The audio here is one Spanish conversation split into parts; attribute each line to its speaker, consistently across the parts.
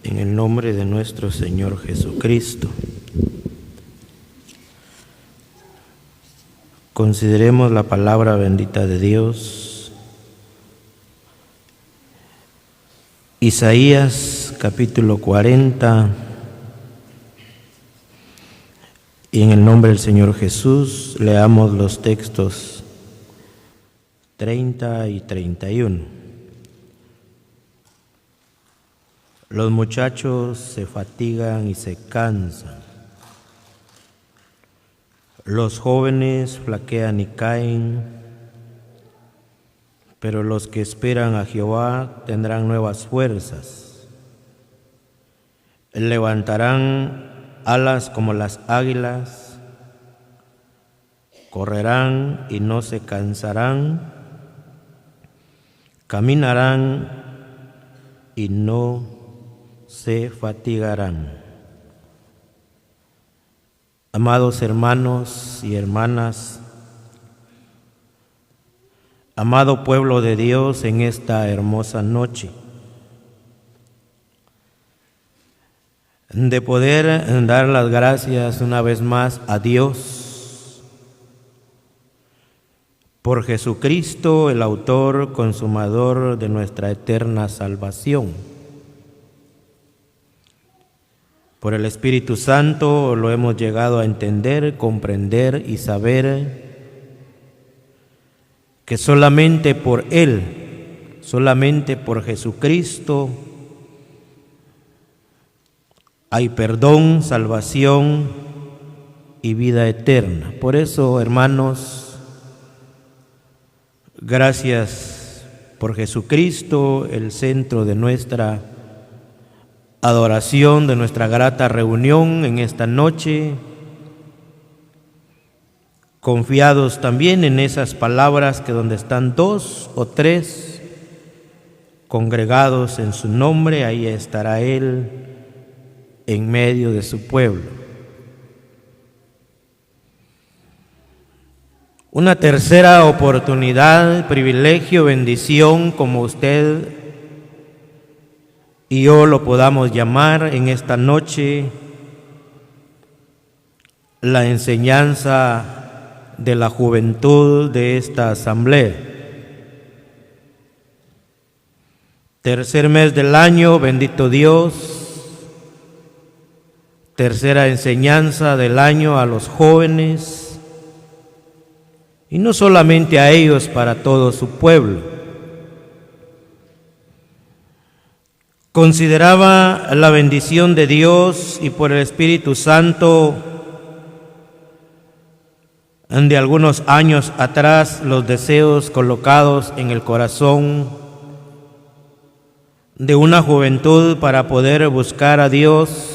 Speaker 1: En el nombre de nuestro Señor Jesucristo. Consideremos la palabra bendita de Dios. Isaías capítulo 40. Y en el nombre del Señor Jesús leamos los textos 30 y 31. Los muchachos se fatigan y se cansan. Los jóvenes flaquean y caen, pero los que esperan a Jehová tendrán nuevas fuerzas. Levantarán alas como las águilas, correrán y no se cansarán, caminarán y no se fatigarán. Amados hermanos y hermanas, amado pueblo de Dios, en esta hermosa noche de poder dar las gracias una vez más a Dios por Jesucristo, el autor consumador de nuestra eterna salvación. Por el Espíritu Santo lo hemos llegado a entender, comprender y saber que solamente por Él, solamente por Jesucristo, hay perdón, salvación y vida eterna. Por eso, hermanos, gracias por Jesucristo, el centro de nuestra adoración, de nuestra grata reunión en esta noche, confiados también en esas palabras que donde están dos o tres congregados en su nombre, ahí estará Él en medio de su pueblo. Una tercera oportunidad, privilegio, bendición, como usted y yo lo podamos llamar en esta noche, la enseñanza de la juventud de esta asamblea. Tercer mes del año, bendito Dios, tercera enseñanza del año a los jóvenes, y no solamente a ellos, para todo su pueblo. Consideraba la bendición de Dios y por el Espíritu Santo de algunos años atrás los deseos colocados en el corazón de una juventud para poder buscar a Dios,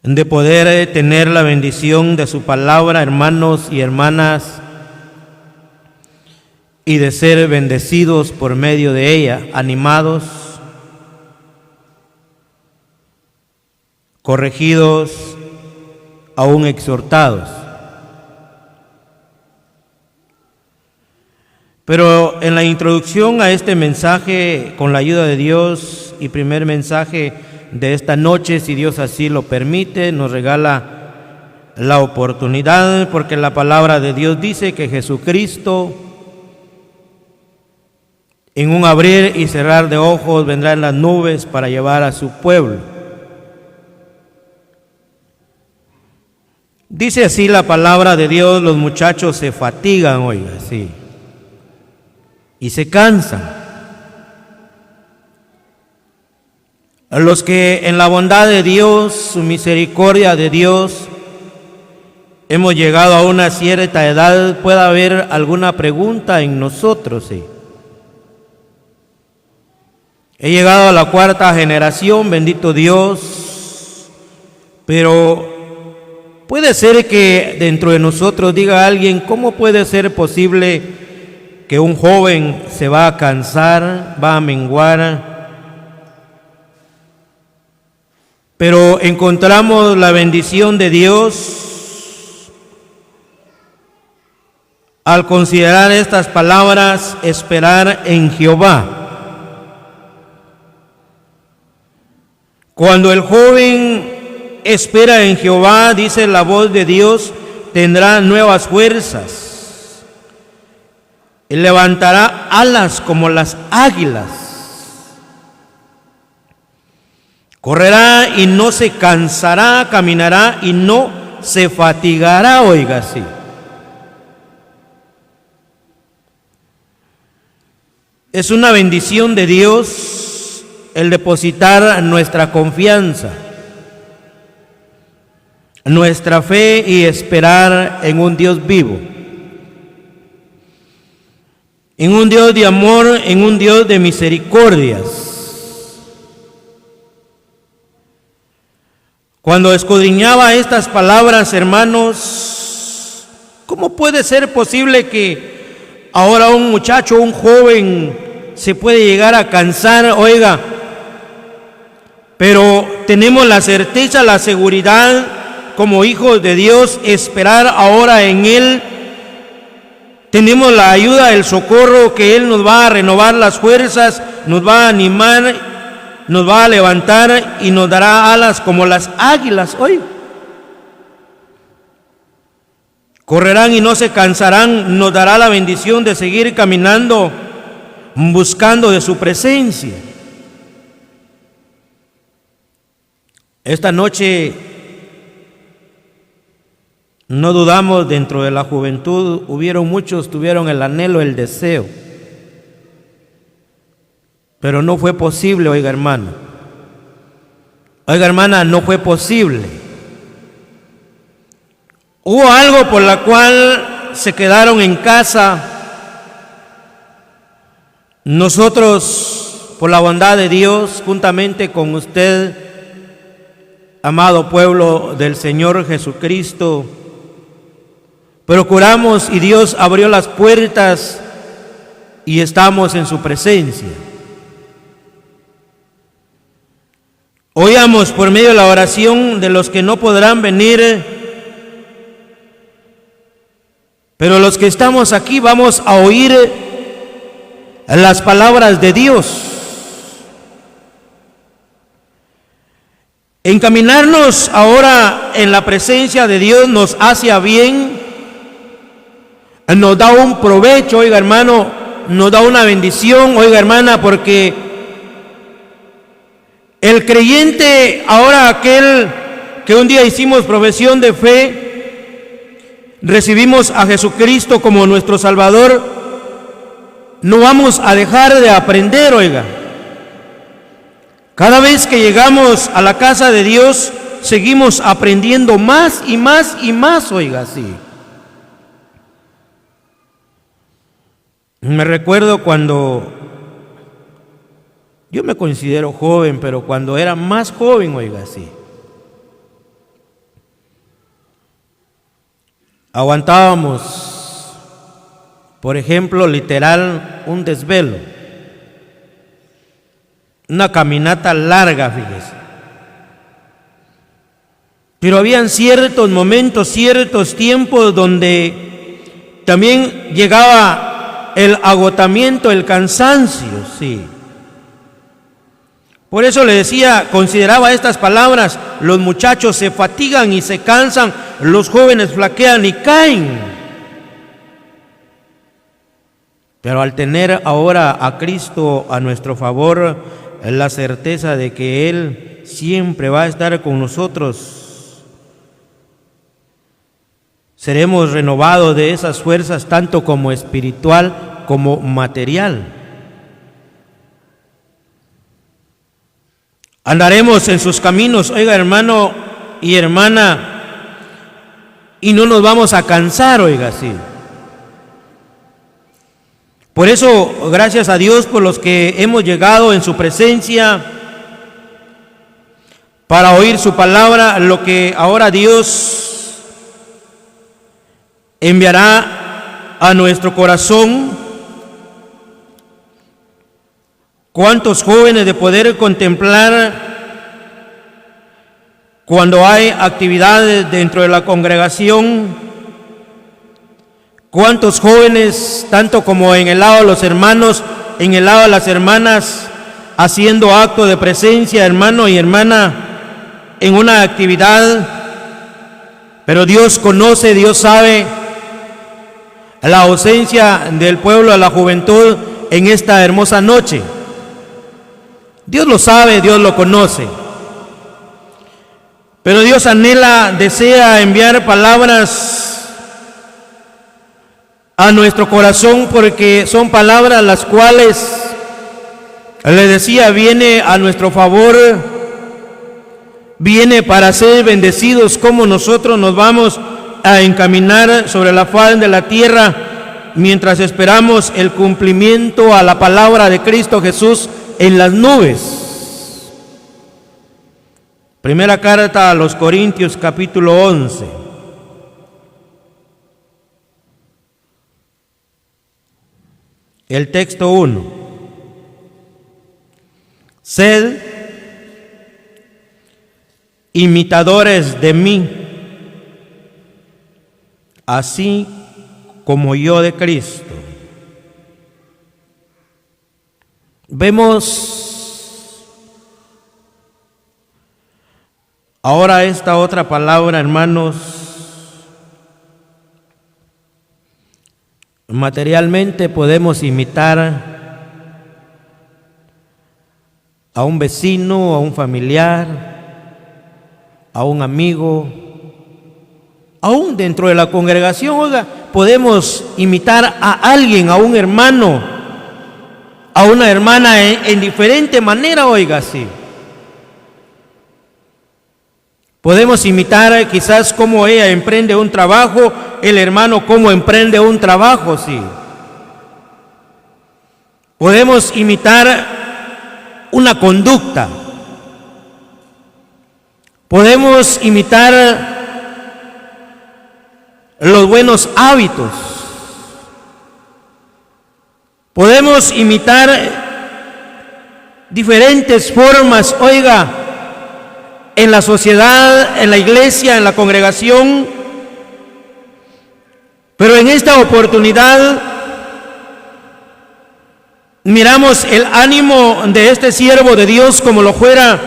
Speaker 1: de poder tener la bendición de su palabra, hermanos y hermanas, y de ser bendecidos por medio de ella, animados, corregidos, aún exhortados. Pero en la introducción a este mensaje, con la ayuda de Dios, y primer mensaje de esta noche, si Dios así lo permite, nos regala la oportunidad, porque la palabra de Dios dice que Jesucristo, en un abrir y cerrar de ojos, vendrá en las nubes para llevar a su pueblo. Dice así la palabra de Dios: los muchachos se fatigan, oiga, sí, y se cansan. A los que en la bondad de Dios, su misericordia de Dios, hemos llegado a una cierta edad, puede haber alguna pregunta en nosotros, sí. He llegado a la cuarta generación, bendito Dios, pero puede ser que dentro de nosotros diga alguien: ¿cómo puede ser posible que un joven se va a cansar, va a menguar? Pero encontramos la bendición de Dios al considerar estas palabras: esperar en Jehová. Cuando el joven espera en Jehová, dice la voz de Dios, tendrá nuevas fuerzas. Y levantará alas como las águilas. Correrá y no se cansará, caminará y no se fatigará, oiga, sí. Es una bendición de Dios el depositar nuestra confianza, nuestra fe y esperar en un Dios vivo, en un Dios de amor, en un Dios de misericordias. Cuando escudriñaba estas palabras, hermanos, ¿cómo puede ser posible que ahora un muchacho, un joven, se puede llegar a cansar? Oiga, pero tenemos la certeza, la seguridad, como hijos de Dios, esperar ahora en Él. Tenemos la ayuda, el socorro, que Él nos va a renovar las fuerzas, nos va a animar, nos va a levantar y nos dará alas como las águilas. Hoy correrán y no se cansarán, nos dará la bendición de seguir caminando, buscando de su presencia. Esta noche no dudamos, dentro de la juventud hubieron muchos, tuvieron el anhelo, el deseo, pero no fue posible, oiga hermano. Oiga hermana, no fue posible. Hubo algo por la cual se quedaron en casa. Nosotros, por la bondad de Dios, juntamente con usted, amado pueblo del Señor Jesucristo, procuramos y Dios abrió las puertas y estamos en su presencia. Oíamos por medio de la oración de los que no podrán venir, pero los que estamos aquí vamos a oír las palabras de Dios. Encaminarnos ahora en la presencia de Dios nos hace a bien, nos da un provecho, oiga hermano, nos da una bendición, oiga hermana, porque el creyente, ahora aquel que un día hicimos profesión de fe, recibimos a Jesucristo como nuestro Salvador, no vamos a dejar de aprender, oiga. Cada vez que llegamos a la casa de Dios, seguimos aprendiendo más y más y más, oiga, sí. Me recuerdo cuando, yo me considero joven, pero cuando era más joven, oiga, sí, aguantábamos, por ejemplo, literal, un desvelo, una caminata larga, fíjese. Pero habían ciertos momentos, ciertos tiempos donde también llegaba el agotamiento, el cansancio, sí. Por eso le decía, consideraba estas palabras: los muchachos se fatigan y se cansan, los jóvenes flaquean y caen. Pero al tener ahora a Cristo a nuestro favor, la certeza de que Él siempre va a estar con nosotros, seremos renovados de esas fuerzas, tanto como espiritual como material. Andaremos en sus caminos, oiga hermano y hermana, y no nos vamos a cansar, oiga, sí. Por eso, gracias a Dios por los que hemos llegado en su presencia para oír su palabra, lo que ahora Dios enviará a nuestro corazón. ¿Cuántos jóvenes de poder contemplar cuando hay actividades dentro de la congregación? ¿Cuántos jóvenes, tanto como en el lado de los hermanos, en el lado de las hermanas, haciendo acto de presencia, hermano y hermana, en una actividad, pero Dios conoce, Dios sabe la ausencia del pueblo, de la juventud en esta hermosa noche. Dios lo sabe, Dios lo conoce. Pero Dios anhela, desea enviar palabras a nuestro corazón, porque son palabras las cuales, le decía, viene a nuestro favor, viene para ser bendecidos, como nosotros nos vamos a encaminar sobre la faz de la tierra mientras esperamos el cumplimiento a la palabra de Cristo Jesús en las nubes. Primera carta a los Corintios, capítulo 11. El texto 1. Sed imitadores de mí, así como yo de Cristo. Vemos ahora esta otra palabra, hermanos. Materialmente podemos imitar a un vecino, a un familiar, a un amigo, aún dentro de la congregación, oiga, podemos imitar a alguien, a un hermano, a una hermana en diferente manera, oiga, sí. Podemos imitar quizás cómo ella emprende un trabajo, el hermano cómo emprende un trabajo, sí. Podemos imitar una conducta. Podemos imitar los buenos hábitos. Podemos imitar diferentes formas, oiga, en la sociedad, en la iglesia, en la congregación. Pero en esta oportunidad miramos el ánimo de este siervo de Dios, como lo fuera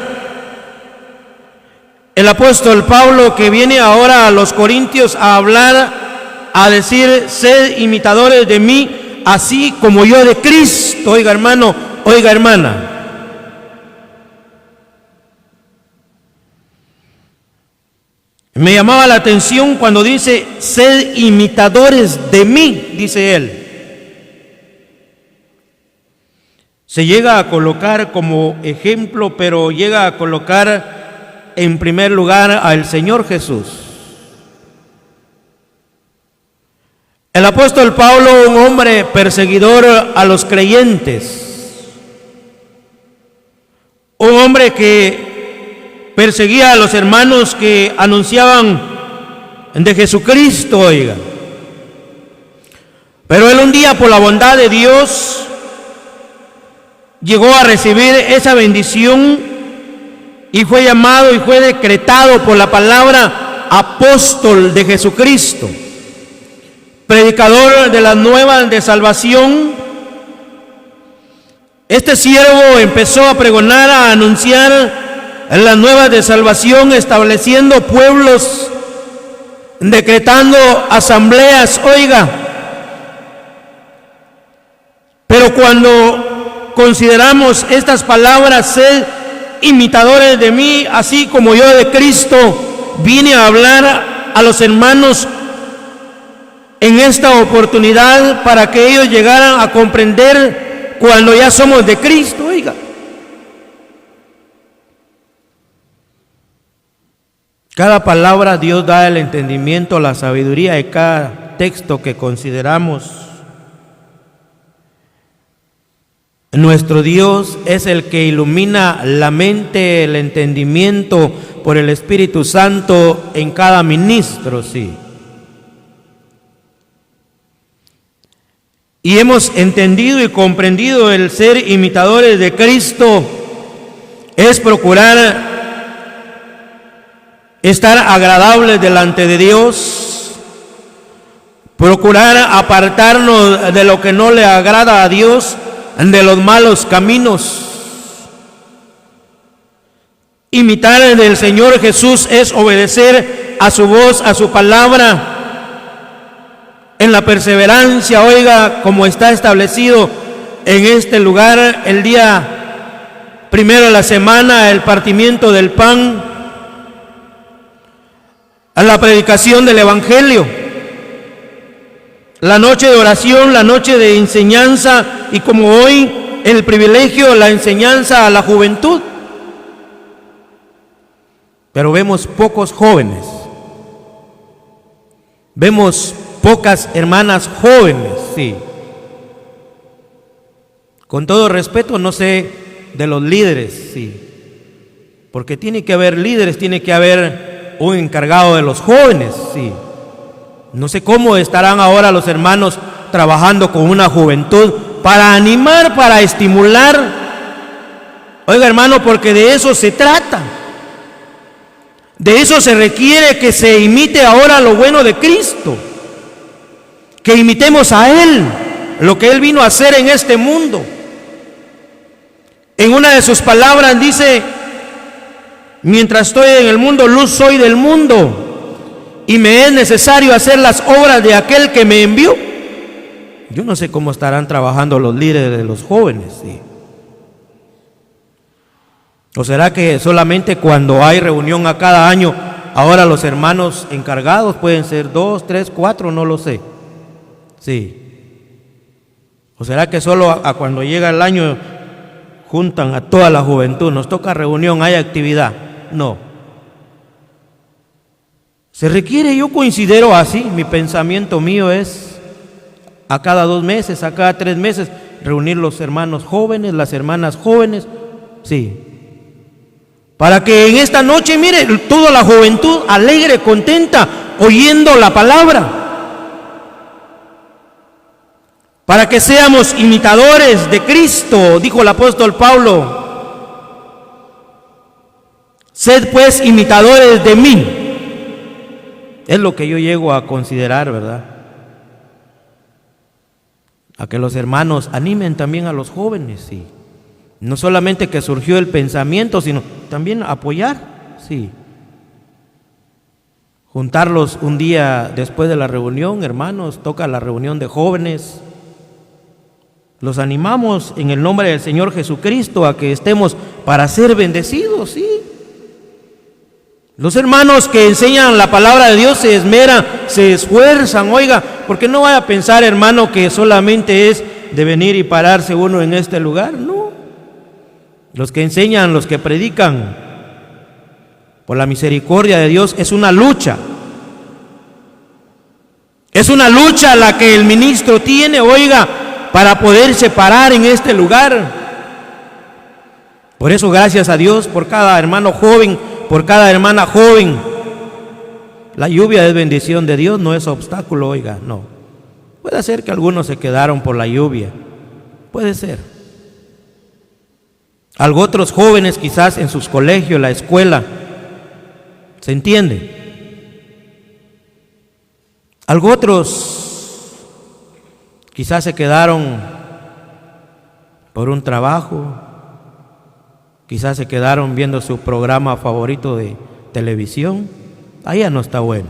Speaker 1: el apóstol Pablo, que viene ahora a los Corintios a hablar, a decir: sed imitadores de mí, así como yo de Cristo. Oiga, hermano, oiga, hermana. Me llamaba la atención cuando dice: sed imitadores de mí, dice él. Se llega a colocar como ejemplo, pero llega a colocar en primer lugar al Señor Jesús. El apóstol Pablo, un hombre perseguidor a los creyentes, un hombre que perseguía a los hermanos que anunciaban de Jesucristo, oiga. Pero él un día, por la bondad de Dios, llegó a recibir esa bendición y fue llamado y fue decretado por la palabra apóstol de Jesucristo, predicador de las nuevas de salvación. Este siervo empezó a pregonar, a anunciar las nuevas de salvación, estableciendo pueblos, decretando asambleas, oiga. Pero cuando consideramos estas palabras: sed imitadores de mí, así como yo de Cristo, vine a hablar a los hermanos en esta oportunidad para que ellos llegaran a comprender cuando ya somos de Cristo, oiga. Cada palabra Dios da el entendimiento, la sabiduría de cada texto que consideramos. Nuestro Dios es el que ilumina la mente, el entendimiento por el Espíritu Santo en cada ministro, sí. Y hemos entendido y comprendido el ser imitadores de Cristo es procurar estar agradables delante de Dios, procurar apartarnos de lo que no le agrada a Dios, de los malos caminos. Imitar del Señor Jesús es obedecer a su voz, a su palabra, en la perseverancia, oiga, como está establecido en este lugar, el día primero de la semana, el partimiento del pan, a la predicación del Evangelio, la noche de oración, la noche de enseñanza, y como hoy, el privilegio, la enseñanza a la juventud. Pero vemos pocos jóvenes, vemos pocas hermanas jóvenes, sí. Con todo respeto, no sé de los líderes, sí, porque tiene que haber líderes, tiene que haber un encargado de los jóvenes, sí. No sé cómo estarán ahora los hermanos trabajando con una juventud para animar, para estimular. Oiga, hermano, porque de eso se trata. De eso se requiere, que se imite ahora lo bueno de Cristo, que imitemos a Él, lo que Él vino a hacer en este mundo. En una de sus palabras dice: mientras estoy en el mundo, luz soy del mundo, y me es necesario hacer las obras de aquel que me envió. Yo no sé cómo estarán trabajando los líderes de los jóvenes, ¿sí? ¿O será que solamente cuando hay reunión a cada año, ahora los hermanos encargados pueden ser 2, 3, 4, no lo sé? Sí. ¿O será que solo a cuando llega el año juntan a toda la juventud, nos toca reunión, hay actividad? No. Se requiere, yo considero así, mi pensamiento mío es a cada 2 meses, a cada 3 meses, reunir los hermanos jóvenes, las hermanas jóvenes, sí. Para que en esta noche, mire, toda la juventud alegre, contenta, oyendo la palabra. Para que seamos imitadores de Cristo, dijo el apóstol Pablo. Sed pues imitadores de mí. Es lo que yo llego a considerar, ¿verdad? A que los hermanos animen también a los jóvenes, sí. No solamente que surgió el pensamiento, sino también apoyar, sí. Juntarlos un día después de la reunión, hermanos, toca la reunión de jóvenes. Los animamos en el nombre del Señor Jesucristo a que estemos para ser bendecidos, sí. Los hermanos que enseñan la palabra de Dios se esmeran, se esfuerzan, oiga, porque no vaya a pensar, hermano, que solamente es de venir y pararse uno en este lugar, no. Los que enseñan, los que predican, por la misericordia de Dios, es una lucha. Es una lucha la que el ministro tiene, oiga, para poderse parar en este lugar. Por eso, gracias a Dios por cada hermano joven, por cada hermana joven. La lluvia es bendición de Dios, no es obstáculo, oiga, no. Puede ser que algunos se quedaron por la lluvia, puede ser. Algo otros jóvenes quizás en sus colegios, la escuela, ¿se entiende? Algo otros quizás se quedaron por un trabajo, quizás se quedaron viendo su programa favorito de televisión. Allá no está bueno,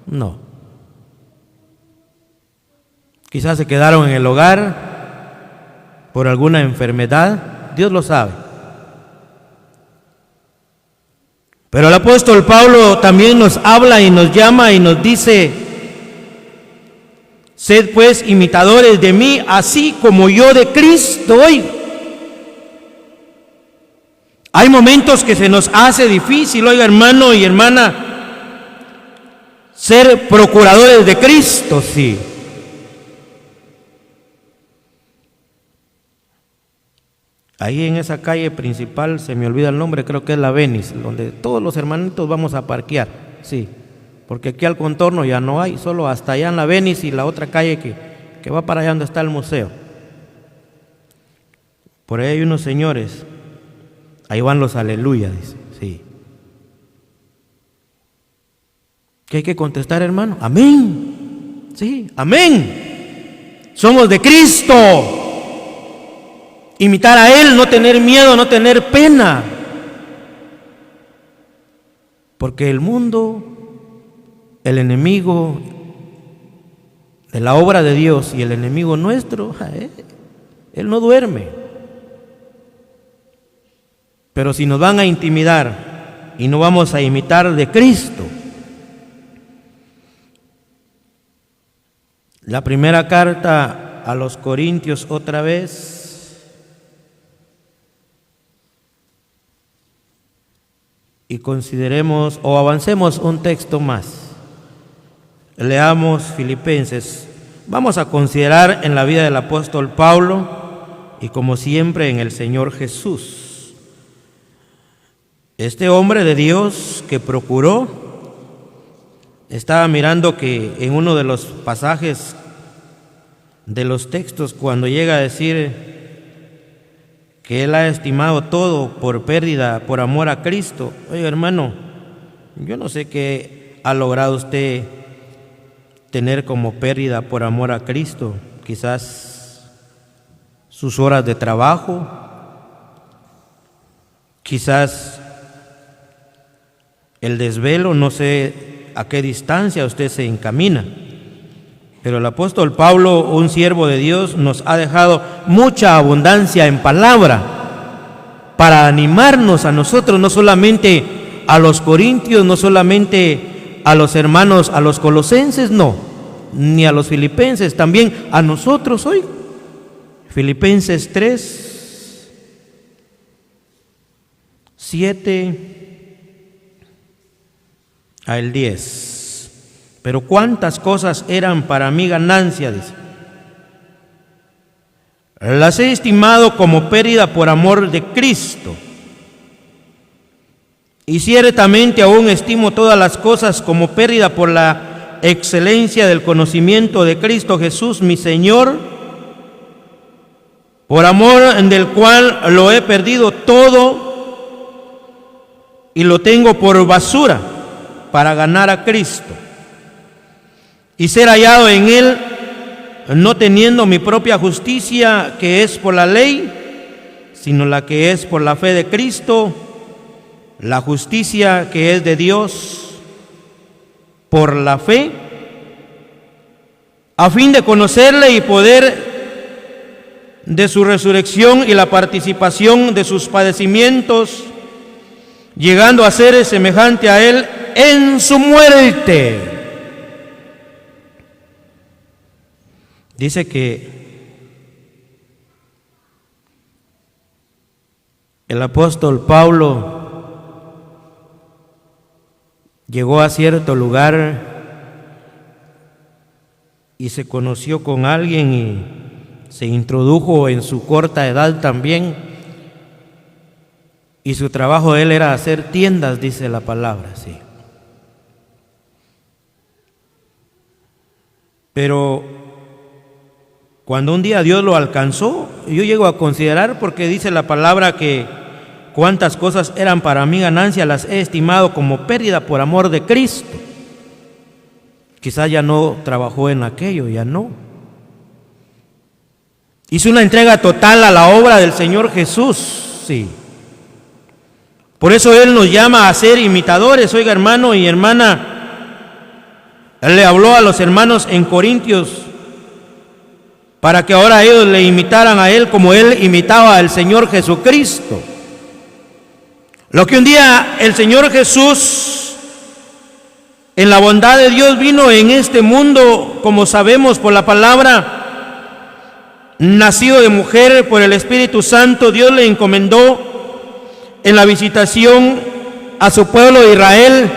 Speaker 1: no. Quizás se quedaron en el hogar por alguna enfermedad. Dios lo sabe. Pero el apóstol Pablo también nos habla y nos llama y nos dice: sed pues imitadores de mí, así como yo de Cristo. Hoy hay momentos que se nos hace difícil, oiga, hermano y hermana, ser procuradores de Cristo, sí. Ahí en esa calle principal, se me olvida el nombre, creo que es la Venice, donde todos los hermanitos vamos a parquear, sí, porque aquí al contorno ya no hay, solo hasta allá en la Venice y la otra calle que va para allá donde está el museo. Por ahí hay unos señores, ahí van los aleluya, dice, sí. ¿Qué hay que contestar, hermano? Amén, sí, amén. Somos de Cristo. Imitar a Él, no tener miedo, no tener pena. Porque el mundo, el enemigo de la obra de Dios y el enemigo nuestro, él no duerme. Pero si nos van a intimidar y no vamos a imitar de Cristo, la primera carta a los Corintios otra vez, y consideremos o avancemos un texto más. Leamos Filipenses. Vamos a considerar en la vida del apóstol Pablo y como siempre en el Señor Jesús. Este hombre de Dios que procuró, estaba mirando que en uno de los pasajes de los textos, cuando llega a decir que él ha estimado todo por pérdida, por amor a Cristo. Oye, hermano, yo no sé qué ha logrado usted tener como pérdida por amor a Cristo. Quizás sus horas de trabajo, quizás el desvelo, no sé a qué distancia usted se encamina. Pero el apóstol Pablo, un siervo de Dios, nos ha dejado mucha abundancia en palabra para animarnos a nosotros, no solamente a los corintios, no solamente a los hermanos, a los colosenses, no, ni a los filipenses, también a nosotros hoy. Filipenses 3, 7 al 10. Pero cuántas cosas eran para mí ganancia, dice. Las he estimado como pérdida por amor de Cristo. Y ciertamente aún estimo todas las cosas como pérdida por la excelencia del conocimiento de Cristo Jesús, mi Señor, por amor del cual lo he perdido todo y lo tengo por basura para ganar a Cristo y ser hallado en Él, no teniendo mi propia justicia que es por la ley, sino la que es por la fe de Cristo, la justicia que es de Dios por la fe, a fin de conocerle y poder de su resurrección y la participación de sus padecimientos, llegando a ser semejante a Él en su muerte. Dice que el apóstol Pablo llegó a cierto lugar y se conoció con alguien y se introdujo en su corta edad también, y su trabajo de él era hacer tiendas, dice la palabra, sí. Pero cuando un día Dios lo alcanzó, yo llego a considerar, porque dice la palabra que cuántas cosas eran para mí ganancia, las he estimado como pérdida por amor de Cristo. Quizás ya no trabajó en aquello, ya no. Hizo una entrega total a la obra del Señor Jesús, sí. Por eso Él nos llama a ser imitadores. Oiga, hermano y hermana, Él le habló a los hermanos en Corintios para que ahora ellos le imitaran a Él como Él imitaba al Señor Jesucristo. Lo que un día el Señor Jesús, en la bondad de Dios, vino en este mundo, como sabemos por la palabra, nacido de mujer por el Espíritu Santo, Dios le encomendó en la visitación a su pueblo de Israel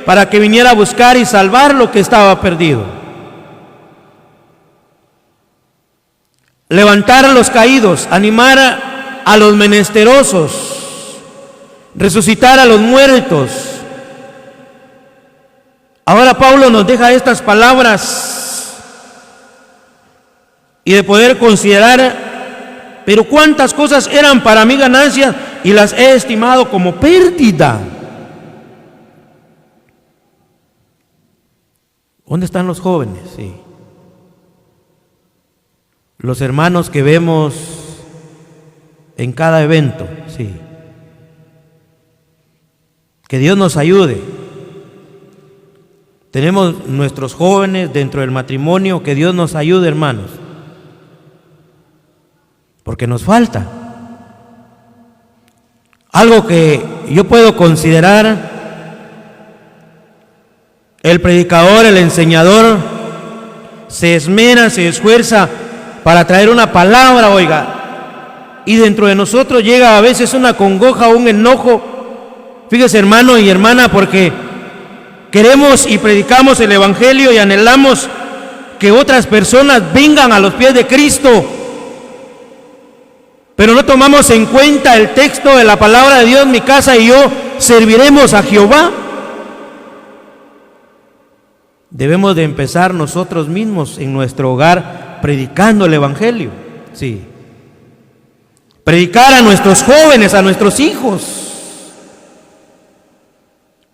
Speaker 1: para que viniera a buscar y salvar lo que estaba perdido. Levantar a los caídos, animar a los menesterosos, resucitar a los muertos. Ahora Pablo nos deja estas palabras y de poder considerar, pero cuántas cosas eran para mí ganancias y las he estimado como pérdida. ¿Dónde están los jóvenes? Sí. Los hermanos que vemos en cada evento, sí. Que Dios nos ayude Tenemos nuestros jóvenes dentro del matrimonio, que Dios nos ayude, hermanos, porque nos falta. Algo que yo puedo considerar, el predicador, el enseñador, se esmera, se esfuerza para traer una palabra, oiga, y dentro de nosotros llega a veces una congoja o un enojo. Fíjese, hermano y hermana, porque queremos y predicamos el Evangelio y anhelamos que otras personas vengan a los pies de Cristo, pero no tomamos en cuenta el texto de la palabra de Dios: mi casa y yo serviremos a Jehová. Debemos de empezar nosotros mismos en nuestro hogar predicando el Evangelio, sí. Predicar a nuestros jóvenes, a nuestros hijos,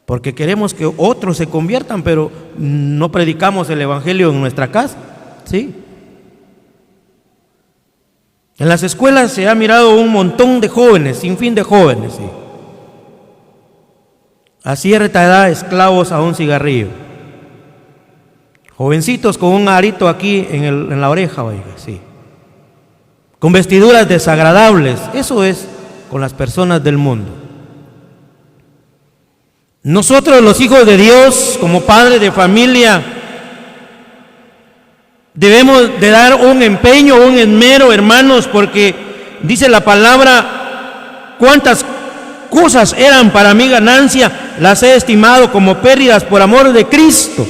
Speaker 1: porque queremos que otros se conviertan, pero no predicamos el Evangelio en nuestra casa, sí. En las escuelas se ha mirado un montón de jóvenes, sin fin de jóvenes, sí, a cierta edad esclavos a un cigarrillo. Jovencitos con un arito aquí en la oreja, oiga, sí, con vestiduras desagradables. Eso es con las personas del mundo. Nosotros, los hijos de Dios, como padres de familia, debemos de dar un empeño, un esmero, hermanos, porque dice la palabra: cuántas cosas eran para mí ganancia, las he estimado como pérdidas por amor de Cristo.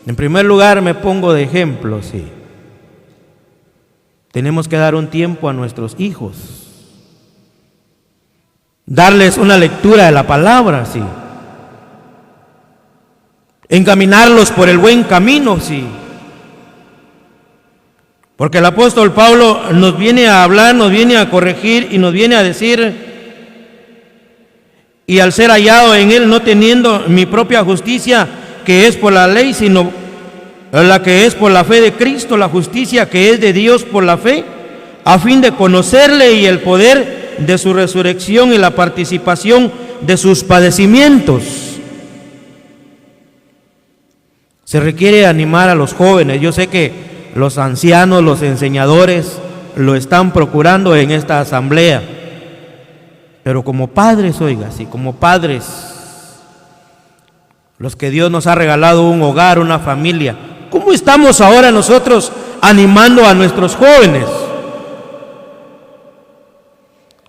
Speaker 1: En primer lugar, me pongo de ejemplo, sí. Tenemos que dar un tiempo a nuestros hijos, darles una lectura de la palabra, sí, encaminarlos por el buen camino, sí, porque el apóstol Pablo nos viene a hablar, nos viene a corregir y nos viene a decir: y al ser hallado en él, no teniendo mi propia justicia, que es por la ley, sino la que es por la fe de Cristo, la justicia que es de Dios por la fe, a fin de conocerle y el poder de su resurrección y la participación de sus padecimientos. Se requiere animar a los jóvenes. Yo sé que los ancianos, los enseñadores lo están procurando en esta asamblea, pero como padres, oiga, sí, como padres, los que Dios nos ha regalado un hogar, una familia, ¿cómo estamos ahora nosotros animando a nuestros jóvenes?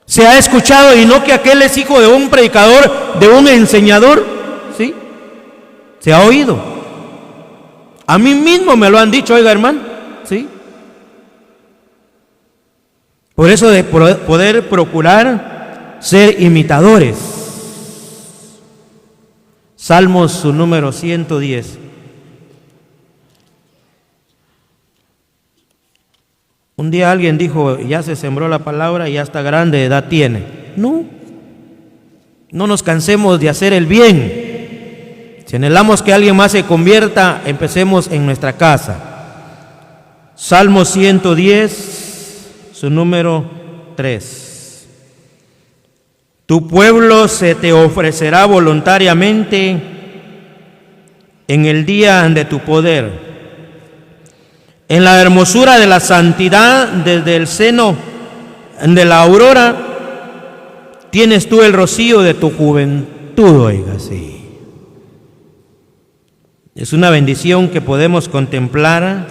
Speaker 1: Se ha escuchado, y no que aquel es hijo de un predicador, de un enseñador, ¿sí? Se ha oído. A mí mismo me lo han dicho, oiga, hermano, ¿sí? Por eso de poder procurar ser imitadores. Salmos, su número 110. Un día alguien dijo: ya se sembró la palabra y ya está grande edad tiene. No nos cansemos de hacer el bien. Si anhelamos que alguien más se convierta, empecemos en nuestra casa. Salmo 110, su número 3. Tu pueblo se te ofrecerá voluntariamente en el día de tu poder. En la hermosura de la santidad, desde el seno de la aurora, tienes tú el rocío de tu juventud, oiga, sí. Es una bendición que podemos contemplar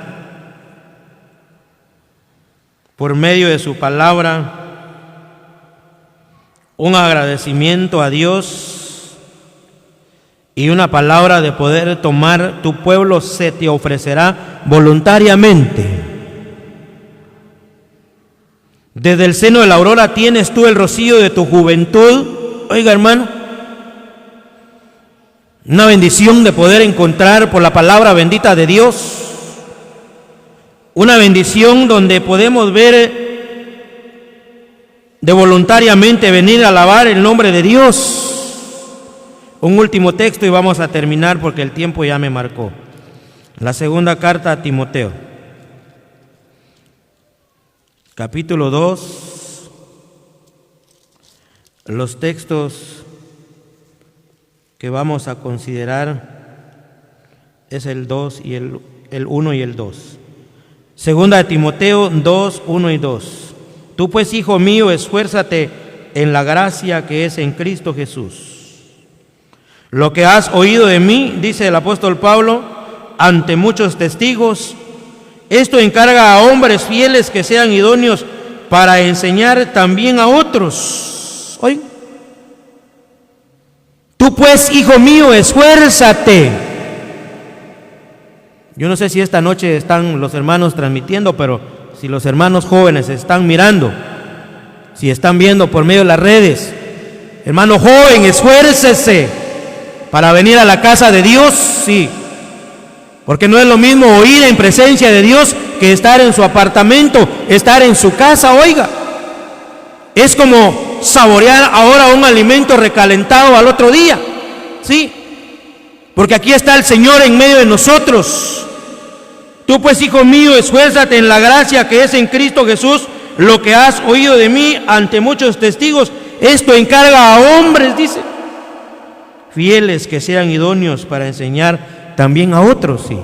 Speaker 1: por medio de su palabra, un agradecimiento a Dios y una palabra de poder tomar: tu pueblo se te ofrecerá voluntariamente. Desde el seno de la aurora tienes tú el rocío de tu juventud. Oiga, hermano, una bendición de poder encontrar por la palabra bendita de Dios, una bendición donde podemos ver de voluntariamente venir a alabar el nombre de Dios. Un último texto y vamos a terminar porque el tiempo ya me marcó. La segunda carta a Timoteo, capítulo 2, los textos que vamos a considerar es el 2 y el 1 y el 2. Segunda de Timoteo 2, 1 y 2. Tú pues, hijo mío, esfuérzate en la gracia que es en Cristo Jesús. Lo que has oído de mí, dice el apóstol Pablo, ante muchos testigos, esto encarga a hombres fieles que sean idóneos para enseñar también a otros. Oye, tú pues, hijo mío, esfuérzate. Yo no sé si esta noche están los hermanos transmitiendo, pero si los hermanos jóvenes están mirando, si están viendo por medio de las redes, hermano joven, esfuércese para venir a la casa de Dios, sí. Porque no es lo mismo oír en presencia de Dios que estar en su apartamento, estar en su casa, oiga. Es como saborear ahora un alimento recalentado al otro día, sí. Porque aquí está el Señor en medio de nosotros. Tú pues, hijo mío, esfuérzate en la gracia que es en Cristo Jesús. Lo que has oído de mí ante muchos testigos, esto encarga a hombres, dice, fieles que sean idóneos para enseñar también a otros, sí.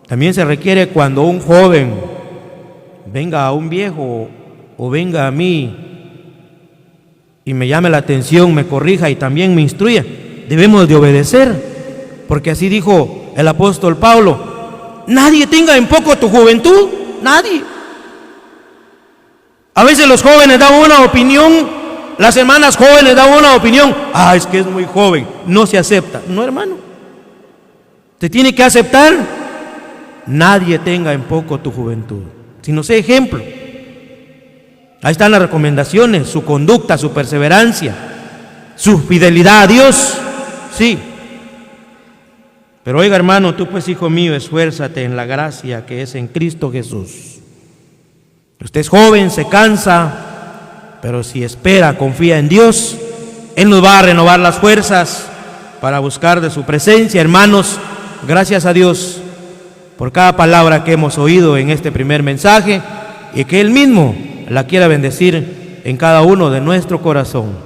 Speaker 1: También se requiere cuando un joven venga a un viejo o venga a mí y me llame la atención, me corrija y también me instruya, debemos de obedecer, porque así dijo el apóstol Pablo: nadie tenga en poco tu juventud, nadie. A veces los jóvenes dan una opinión, las hermanas jóvenes dan una opinión, es que es muy joven, no se acepta. No, hermano, te tiene que aceptar. Nadie tenga en poco tu juventud, sino sé ejemplo. Ahí están las recomendaciones, su conducta, su perseverancia, su fidelidad a Dios, sí. Pero oiga, hermano, tú pues, hijo mío, esfuérzate en la gracia que es en Cristo Jesús. Usted es joven, se cansa, pero si espera, confía en Dios, Él nos va a renovar las fuerzas para buscar de su presencia. Hermanos, gracias a Dios por cada palabra que hemos oído en este primer mensaje y que Él mismo la quiera bendecir en cada uno de nuestro corazón.